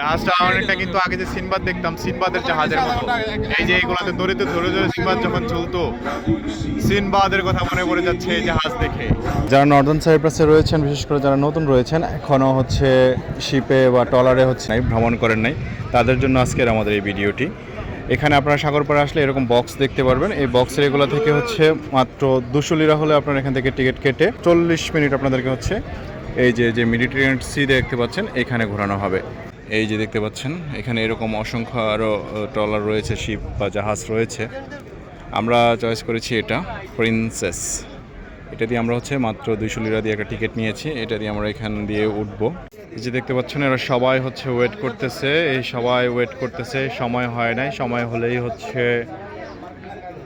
জাহাজটা অনেকটা কিন্তু আগে যে সিনবাদ দেখতাম সিনবাদের জাহাজের মতো। এই যে এইগুলাতে দড়িতে ধরে ধরে সিনবাদ যখন চলতো, সিনবাদের কথা মনে পড়ে যাচ্ছে এই জাহাজ দেখে। যারা নর্দার্ন সাইপ্রাসে রয়েছেন, বিশেষ করে যারা নতুন রয়েছেন, এখনও হচ্ছে শিপে বা ট্রলারে হচ্ছে নাই, ভ্রমণ করেন নাই, তাদের জন্য আজকের আমাদের এই ভিডিওটি। এখানে আপনারা সাগর পাড়ে আসলে এরকম বক্স দেখতে পারবেন। এই বক্সের এগুলো থেকে হচ্ছে মাত্র 200 লিরা হলে আপনারা এখান থেকে টিকিট কেটে 40 মিনিট আপনাদেরকে হচ্ছে এই যে মেডিটেরিয়ান সি দেখতে পাচ্ছেন এখানে ঘোরানো হবে। এই যে দেখতে পাচ্ছেন এখানে এরকম অসংখ্য আরও ট্রলার রয়েছে, শিপ বা জাহাজ রয়েছে। আমরা চয়েস করেছি এটা প্রিন্সেস। এটা দিয়ে আমরা হচ্ছে মাত্র 200 লিরা দিয়ে একটা টিকিট নিয়েছি। এটা দিয়ে আমরা এখান দিয়ে উঠবো। এই যে দেখতে পাচ্ছেন এরা সবাই হচ্ছে ওয়েট করতেছে, এই সবাই ওয়েট করতেছে। সময় হয় নাই, সময় হলেই হচ্ছে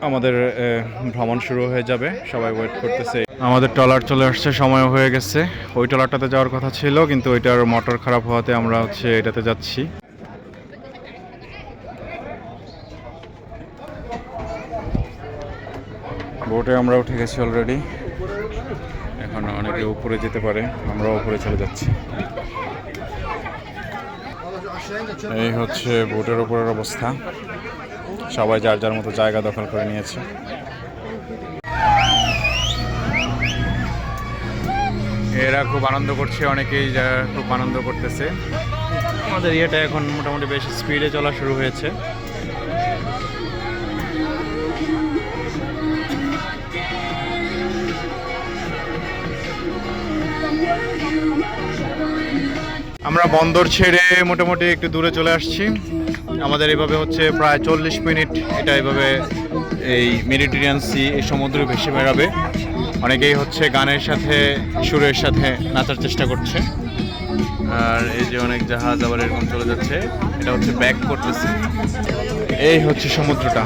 আমাদের ভ্রমণ শুরু হয়ে যাবে। সবাই ওয়েট করতেছে। আমাদের ট্রলার চলে আসছে, সময় হয়ে গেছে। ওই ট্রলারটাতে যাওয়ার কথা ছিল, কিন্তু ওইটার মোটর খারাপ হওয়াতে আমরা হচ্ছে এটাতে যাচ্ছি। বোটে আমরা উঠে গেছি অলরেডি। এখন অনেকে উপরে যেতে পারে, আমরাও উপরে চলে যাচ্ছি। এই হচ্ছে বোটের উপরের অবস্থা। সবাই যার যার মতো জায়গা দখল করে নিয়েছে। এরা খুব আনন্দ করছে, অনেকেই খুব আনন্দ করতেছে। আমাদের ইয়েটা এখন মোটামুটি বেশ স্পিডে চলা শুরু হয়েছে। আমরা বন্দর ছেড়ে মোটামুটি একটু দূরে চলে আসছি। আমাদের এভাবে হচ্ছে প্রায় 40 মিনিট এটা এভাবে এই মেডিটেরিয়ান সি এই সমুদ্র ভেসে বেড়াবে। অনেকেই হচ্ছে গানের সাথে সুরের সাথে নাচার চেষ্টা করছে। আর এই যে অনেক জাহাজ আবার এরকম চলে যাচ্ছে, এটা হচ্ছে ব্যাক করতেছে। এই হচ্ছে সমুদ্রটা,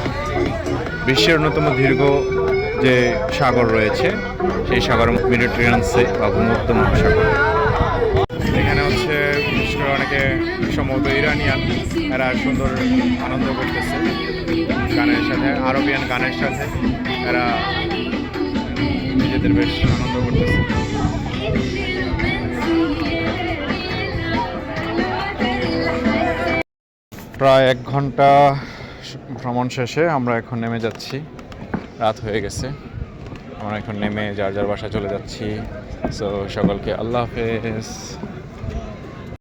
বিশ্বের অন্যতম দীর্ঘ যে সাগর রয়েছে সেই সাগর মেডিটেরিয়ান সি বা ভূমধ্য মহাসাগর। এখানে হচ্ছে বিশেষ করে অনেকে সম্ভবত ইরানিয়ান, এরা সুন্দর আনন্দ করতেছে গানের সাথে, আরবিয়ান গানের সাথে এরা নিজেদের বেশ আনন্দ করতেছে। প্রায় 1 ঘন্টা ভ্রমণ শেষে আমরা এখন নেমে যাচ্ছি। রাত হয়ে গেছে, আমরা এখন নেমে যার যার বাসায় চলে যাচ্ছি। সো সকলকে আল্লাহ হাফেজ।